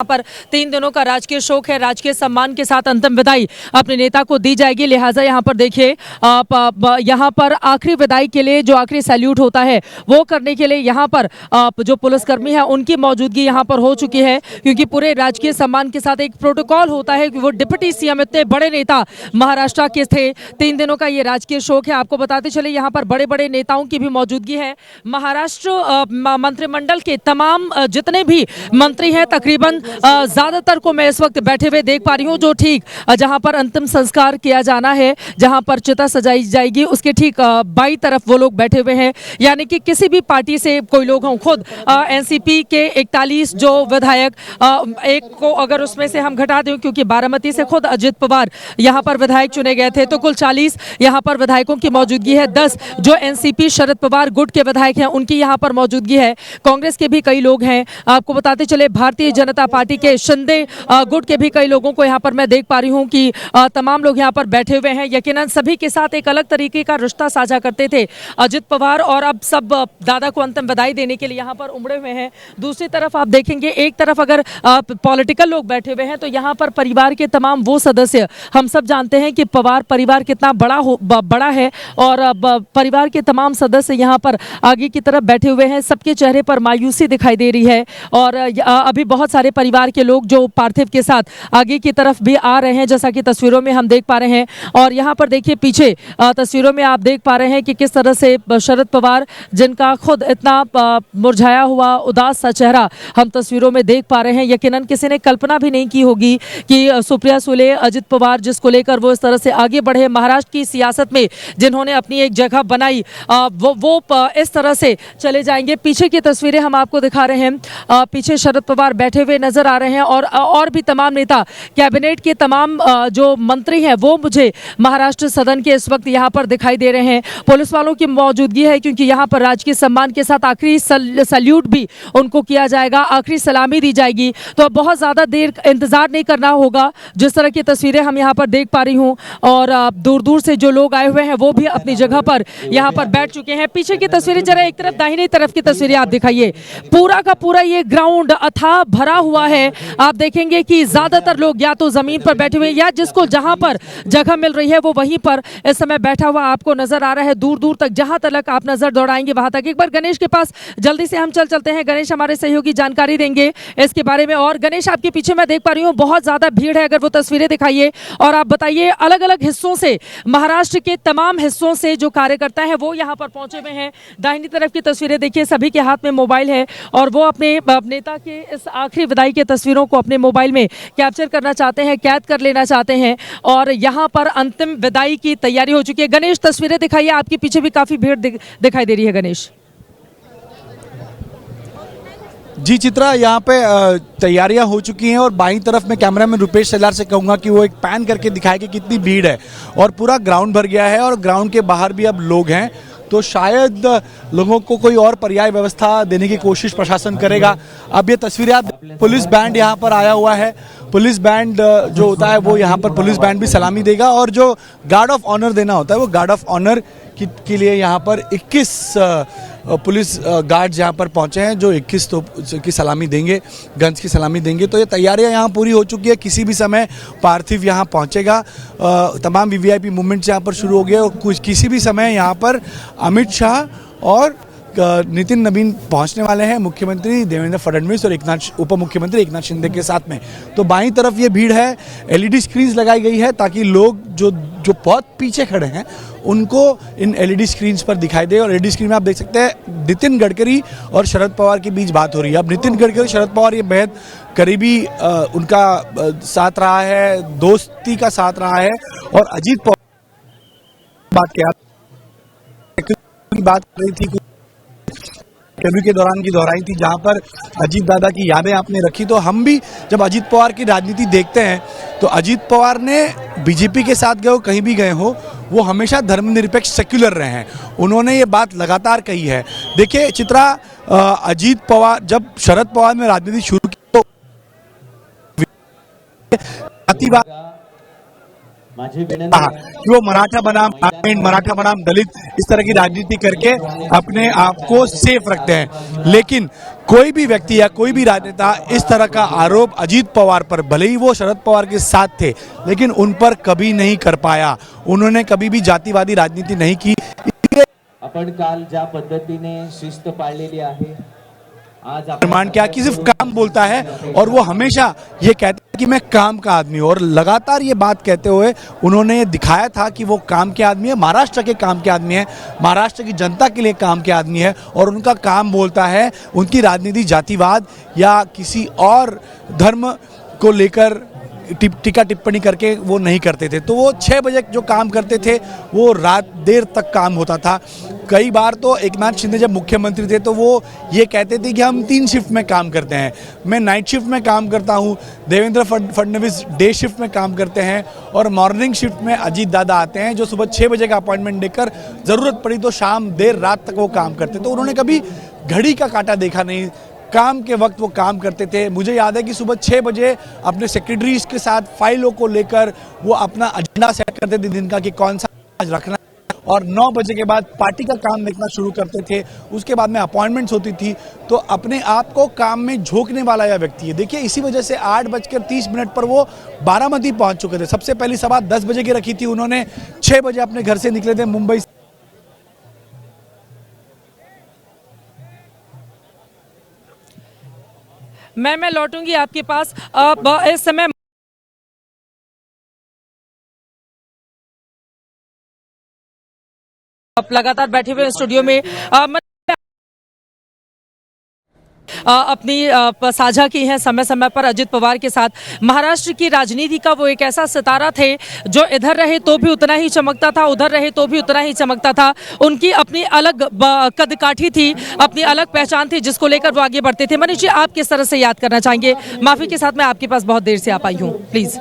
पर 3 दिनों का राजकीय शोक है। राजकीय सम्मान के साथ अंतिम विदाई अपने नेता को दी जाएगी। लिहाजा यहाँ पर देखिए, यहाँ पर आखिरी विदाई के लिए जो आखिरी सैल्यूट होता है वो करने के लिए यहाँ पर जो पुलिसकर्मी है उनकी मौजूदगी यहाँ पर हो चुकी है, क्योंकि पूरे राजकीय सम्मान के साथ एक प्रोटोकॉल होता है कि वो डिप्टी सीएम इतने बड़े नेता महाराष्ट्र के थे। 3 दिनों का ये राजकीय शोक है। आपको बताते चले यहाँ पर बड़े बड़े नेताओं की भी मौजूदगी है। महाराष्ट्र मंत्रिमंडल के तमाम जितने भी मंत्री हैं तकरीबन ज्यादातर को मैं इस वक्त बैठे हुए देख पा रही हूँ, जो ठीक जहां पर अंतिम संस्कार किया जाना है, जहां पर चिता सजाई जाएगी, उसके ठीक बाई तरफ वो लोग बैठे हुए हैं। यानी कि किसी भी पार्टी से कोई लोग हों, खुद एनसीपी के 41 जो विधायक, एक को अगर उसमें से हम घटा दें क्योंकि बारामती से खुद अजित पवार यहां पर विधायक चुने गए थे, तो कुल 40 यहां पर विधायकों की मौजूदगी है। 10 जो एनसीपी शरद पवार गुट के विधायक हैं उनकी यहां पर मौजूदगी है। कांग्रेस के भी कई लोग हैं। आपको बताते चले भारतीय जनता पार्टी के शिंदे गुट के भी कई लोगों को यहाँ पर मैं देख पा रही हूँ कि तमाम लोग यहाँ पर बैठे हुए हैं। यकीनन सभी के साथ एक अलग तरीके का रिश्ता साझा करते थे अजित पवार, और अब सब दादा को अंतिम विदाई देने के लिए यहाँ पर उमड़े हुए हैं। दूसरी तरफ आप देखेंगे, एक तरफ अगर पॉलिटिकल लोग बैठे हुए हैं तो यहाँ पर परिवार के तमाम वो सदस्य, हम सब जानते हैं कि पवार परिवार कितना बड़ा है, और परिवार के तमाम सदस्य यहाँ पर आगे की तरफ बैठे हुए हैं। सबके चेहरे पर मायूसी दिखाई दे रही है, और अभी बहुत सारे परिवार के लोग जो पार्थिव के साथ आगे की तरफ भी आ रहे हैं, जैसा कि तस्वीरों में हम देख पा रहे हैं। और यहाँ पर देखिए पीछे तस्वीरों में आप देख पा रहे हैं कि किस तरह से शरद पवार, जिनका खुद इतना मुरझाया हुआ उदास सा चेहरा हम तस्वीरों में देख पा रहे हैं। यकीनन किसी ने कल्पना भी नहीं की होगी कि सुप्रिया सुले, अजित पवार, जिसको लेकर वो इस तरह से आगे बढ़े, महाराष्ट्र की सियासत में जिन्होंने अपनी एक जगह बनाई, वो इस तरह से चले जाएंगे। पीछे की तस्वीरें हम आपको दिखा रहे हैं। पीछे शरद पवार बैठे हुए नजर आ रहे हैं, और भी तमाम नेता, कैबिनेट के तमाम जो मंत्री हैं वो मुझे महाराष्ट्र सदन के इस वक्त यहाँ पर दिखाई दे रहे हैं। पुलिस वालों की मौजूदगी है, क्योंकि यहाँ पर राजकीय सम्मान के साथ आखिरी सैल्यूट भी उनको किया जाएगा, आखिरी सलामी दी जाएगी। तो अब बहुत ज्यादा देर इंतजार नहीं करना होगा। जिस तरह की तस्वीरें हम यहाँ पर देख पा रही हूँ, और दूर दूर से जो लोग आए हुए हैं वो भी अपनी जगह पर यहाँ पर बैठ चुके हैं। पीछे की तस्वीरें जरा एक तरफ दाहिनी तरफ की तस्वीरें आप दिखाइए। पूरा का पूरा ये ग्राउंड अथाह भरा हुआ है। आप देखेंगे कि ज्यादातर लोग या तो जमीन पर बैठे हुए या जिसको जहां पर जगह मिल रही है वो वहीं पर इस समय बैठा हुआ आपको नजर आ रहा है। दूर दूर तक जहां तक आप नजर दौड़ाएंगे वहां तक। एक बार गणेश के पास जल्दी से हम चलते हैं। गणेश हमारे सहयोगी जानकारी देंगे इसके बारे में। और गणेश, आपके पीछे मैं देख पा रही हूँ बहुत ज्यादा भीड़ है, अगर वो तस्वीरें दिखाइए और आप बताइए, अलग अलग हिस्सों से, महाराष्ट्र के तमाम हिस्सों से जो कार्यकर्ता है वो यहाँ पर पहुंचे हुए हैं। दाहिनी तरफ की तस्वीरें देखिए, सभी के हाथ में मोबाइल है और वो अपने नेता के इस आखिरी विदाई की तस्वीरों को अपने मोबाइल में कैप्चर करना चाहते हैं, कैद कर लेना चाहते हैं, और यहाँ पर अंतिम विदाई की तैयारी हो चुकी है। गणेश, तस्वीरें दिखाइए, आपके पीछे भी काफी भीड़ दिखाई दे रही है। गणेश जी चित्रा, यहाँ पे तैयारियां हो चुकी हैं, और बाईं तरफ में कैमरामैन रुपेश सेलार से कहूँगा कि वो एक पैन करके दिखाए कि कितनी भीड़ है, और पूरा ग्राउंड भर गया है, और ग्राउंड के बाहर भी अब लोग हैं। तो शायद लोगों को कोई और पर्याय व्यवस्था देने की कोशिश प्रशासन करेगा। अब ये तस्वीरें आप, पुलिस बैंड यहाँ पर आया हुआ है। पुलिस बैंड जो होता है वो यहाँ पर पुलिस बैंड भी सलामी देगा, और जो गार्ड ऑफ ऑनर देना होता है वो गार्ड ऑफ ऑनर के लिए यहाँ पर 21 पुलिस गार्ड्स यहाँ पर पहुँचे हैं, जो 21 तो की सलामी देंगे, गन्स की सलामी देंगे। तो ये तैयारियाँ यहाँ पूरी हो चुकी है। किसी भी समय पार्थिव यहाँ पहुँचेगा। तमाम वीवीआईपी मूवमेंट्स यहाँ पर शुरू हो गए, और किसी भी समय यहाँ पर अमित शाह और नितिन नवीन पहुंचने वाले हैं, मुख्यमंत्री देवेंद्र फडणवीस और उप मुख्यमंत्री एकनाथ शिंदे के साथ में। तो बाईं तरफ ये भीड़ है, एलईडी स्क्रीन्स लगाई गई है ताकि लोग जो बहुत पीछे खड़े हैं उनको इन एलईडी स्क्रीन्स पर दिखाई दे। और एलईडी स्क्रीन में आप देख सकते हैं नितिन गडकरी और शरद पवार के बीच बात हो रही है। अब नितिन गडकरी शरद पवार ये बेहद करीबी उनका साथ रहा है, दोस्ती का साथ रहा है। और अजीत पवार बात कर रही थी इंटरव्यू के दौरान की दोहराई थी, जहां पर अजीत दादा की यादें आपने रखी। तो हम भी जब अजीत पवार की राजनीति देखते हैं तो अजीत पवार ने बीजेपी के साथ गए हो, कहीं भी गए हो, वो हमेशा धर्मनिरपेक्ष सेक्युलर रहे हैं। उन्होंने ये बात लगातार कही है। देखिए चित्रा, अजीत पवार, जब शरद पवार ने राजनीति शुरू की तो कहा कि वो मराठा बनाम ग्रामीण, मराठा बनाम दलित, इस तरह की राजनीति करके अपने आप को सेफ रखते हैं। लेकिन कोई भी व्यक्ति या कोई भी राजनेता इस तरह का आरोप अजीत पवार पर, भले ही वो शरद पवार के साथ थे, लेकिन उन पर कभी नहीं कर पाया। उन्होंने कभी भी जातिवादी राजनीति नहीं की। आपण काल ज्या पद्धतीने शिस्त पाळलेली आहे, आज निर्माण किया कि सिर्फ काम बोलता है और वो हमेशा ये कहता है कि मैं काम का आदमी हूँ, और लगातार ये बात कहते हुए उन्होंने दिखाया था कि वो काम के आदमी है, महाराष्ट्र के काम के आदमी है, महाराष्ट्र की जनता के लिए काम के आदमी है, और उनका काम बोलता है। उनकी राजनीति जातिवाद या किसी और धर्म को लेकर टीका टिप्पणी करके वो नहीं करते थे। तो वो 6 बजे जो काम करते थे वो रात देर तक काम होता था। कई बार तो एकनाथ शिंदे जब मुख्यमंत्री थे तो वो ये कहते थे कि हम 3 शिफ्ट में काम करते हैं, मैं नाइट शिफ्ट में काम करता हूँ, देवेंद्र फडणवीस डे शिफ्ट में काम करते हैं, और मॉर्निंग शिफ्ट में अजीत दादा आते हैं जो सुबह 6 बजे का अपॉइंटमेंट देकर ज़रूरत पड़ी तो शाम देर रात तक वो काम करते। तो उन्होंने कभी घड़ी का काटा देखा नहीं, काम के वक्त वो काम करते थे। मुझे याद है कि सुबह 6 बजे अपने सेक्रेटरीज के साथ फाइलों को लेकर वो अपना एजेंडा सेट करते थे दिन का कि कौन सा आज रखना, और 9 बजे के बाद पार्टी का काम देखना शुरू करते थे। उसके बाद में अपॉइंटमेंट्स होती थी। तो अपने आप को काम में झोंकने वाला यह व्यक्ति है। देखिए, इसी वजह से 8:30 पर वो बारामती पहुंच चुके थे। सबसे पहली सभा 10 बजे की रखी थी उन्होंने, 6 बजे अपने घर से निकले थे मुंबई। मैं लौटूंगी आपके पास। अब इस समय आप लगातार बैठे हुए स्टूडियो में अपनी साझा की है समय समय पर अजित पवार के साथ। महाराष्ट्र की राजनीति का वो एक ऐसा सितारा थे जो इधर रहे तो भी उतना ही चमकता था, उधर रहे तो भी उतना ही चमकता था। उनकी अपनी अलग कदकाठी थी, अपनी अलग पहचान थी जिसको लेकर वो आगे बढ़ते थे। मनीष जी, आप किस तरह से याद करना चाहेंगे? माफी के साथ मैं आपके पास बहुत देर से आ पाई हूँ, प्लीज।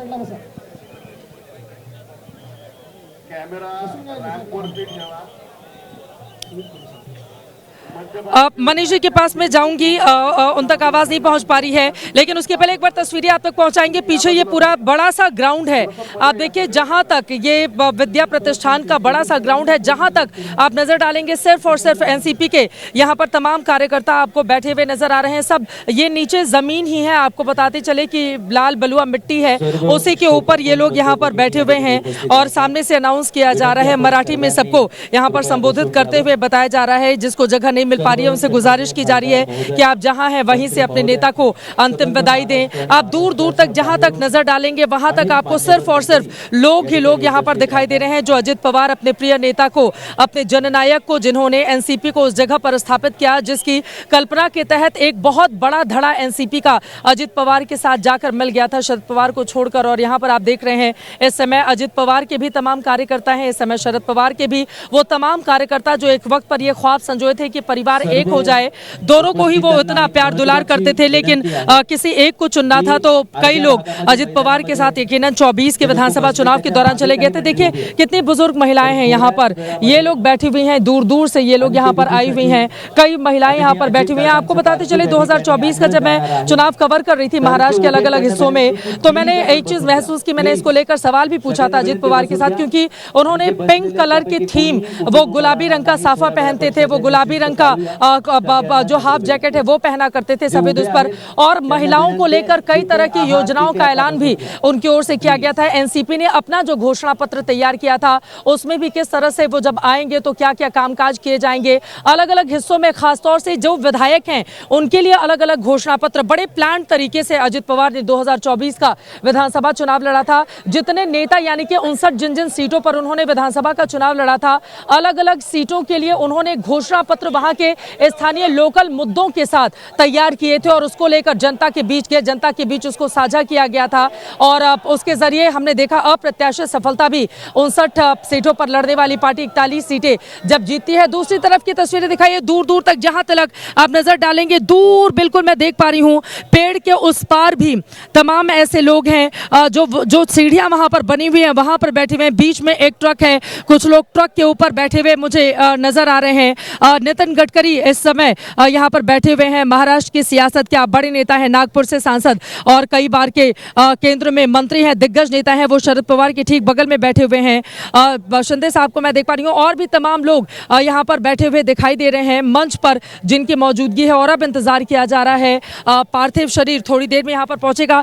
मनीष जी के पास मैं जाऊंगी, उन तक आवाज नहीं पहुंच पा रही है, लेकिन उसके पहले एक बार तस्वीरें आप तक पहुंचाएंगे। पीछे ये पूरा बड़ा सा ग्राउंड है, आप देखिए, जहां तक ये विद्या प्रतिष्ठान का बड़ा सा ग्राउंड है, जहां तक आप नजर डालेंगे सिर्फ और सिर्फ एनसीपी के यहां पर तमाम कार्यकर्ता आपको बैठे हुए नजर आ रहे हैं। सब ये नीचे जमीन ही है, आपको बताते चले कि लाल बलुआ मिट्टी है, उसी के ऊपर ये लोग यहाँ पर बैठे हुए हैं, और सामने से अनाउंस किया जा रहा है मराठी में, सबको यहाँ पर संबोधित करते हुए बताया जा रहा है। जिसको जगह नहीं मिल पा रही है उनसे गुजारिश की जा रही है कि आप जहां हैं वहीं से अपने नेता को अंतिम विदाई दें। आप दूर दूर तक जहां तक नजर डालेंगे वहां तक आपको सिर्फ और सिर्फ लोग ही लोग यहां पर दिखाई दे रहे हैं जो अजित पवार, अपने प्रिय नेता को, अपने जननायक को, जिन्होंने एनसीपी को उस जगह पर स्थापित किया जिसकी कल्पना के तहत एक बहुत बड़ा धड़ा एनसीपी का अजित पवार के साथ जाकर मिल गया था, शरद पवार को छोड़कर। और यहां पर आप देख रहे हैं इस समय अजित पवार के भी तमाम कार्यकर्ता हैं, इस समय शरद पवार के भी वो तमाम कार्यकर्ता जो एक वक्त पर ये ख्वाब संजोए थे कि परिवार एक हो जाए, दोनों को ही वो इतना प्यार दुलार करते थे, लेकिन किसी एक को चुनना था तो कई लोग अजित पवार के साथ यकीनन 24 के विधानसभा चुनाव के दौरान चले गए थे। देखिए कितनी बुजुर्ग महिलाएं हैं यहाँ पर, ये लोग बैठी हुई हैं, दूर दूर से ये लोग यहाँ पर आई हुई हैं, कई महिलाएं यहाँ पर बैठी हुई हैं। आपको बताते चले 2024 का जब मैं चुनाव कवर कर रही थी महाराष्ट्र के अलग अलग हिस्सों में, तो मैंने एक चीज महसूस की, मैंने इसको लेकर सवाल भी पूछा था अजित पवार के साथ, क्योंकि उन्होंने पिंक कलर की थीम, वो गुलाबी रंग का साफा पहनते थे, वो गुलाबी रंग का जो हाफ जैकेट है वो पहना करते थे सफेद उस पर, और महिलाओं को लेकर कई तरह की योजनाओं का ऐलान भी उनकी ओर से किया गया था। एनसीपी ने अपना जो घोषणा पत्र तैयार किया था उसमें भी किस तरह से वो जब आएंगे तो क्या क्या कामकाज किए जाएंगे, अलग अलग हिस्सों में खासतौर से जो विधायक हैं उनके लिए अलग अलग घोषणा पत्र, बड़े प्लान तरीके से अजित पवार ने 2024 का विधानसभा चुनाव लड़ा था। जितने नेता यानी कि 59 जिन जिन सीटों पर उन्होंने विधानसभा का चुनाव लड़ा था, अलग अलग सीटों के लिए उन्होंने घोषणा पत्र वहां के स्थानीय लोकल मुद्दों के साथ तैयार किए थे और उसको लेकर जनता के बीच उसको साझा किया गया था। और उसके जरिए हमने देखा अप्रत्याशित सफलता भी 59 सीटों पर लड़ने वाली पार्टी 41 सीटें जब जीतती है। दूसरी तरफ की तस्वीरें दिखाइए, दूर दूर तक जहां तक आप नजर डालेंगे, दूर बिल्कुल मैं देख पा रही हूं पेड़ के उस पार भी तमाम ऐसे लोग हैं जो सीढ़ियां वहां पर बनी हुई हैं वहां पर बैठे हुए हैं। बीच में एक ट्रक है, कुछ लोग ट्रक के ऊपर बैठे हुए मुझे नजर आ रहे हैं। नितिन गडकरी इस समय यहाँ पर बैठे हुए हैं। महाराष्ट्र की सियासत के आप बड़े नेता हैं, नागपुर से सांसद और कई बार के केंद्र में मंत्री हैं, दिग्गज नेता हैं। वो शरद पवार के ठीक बगल में बैठे हुए हैं। शिंदे साहब को मैं देख पा रही हूँ और भी तमाम लोग यहाँ पर बैठे हुए दिखाई दे रहे हैं मंच पर, जिनकी मौजूदगी है और अब इंतजार किया जा रहा है। पार्थिव शरीर थोड़ी देर में यहाँ पर पहुंचेगा।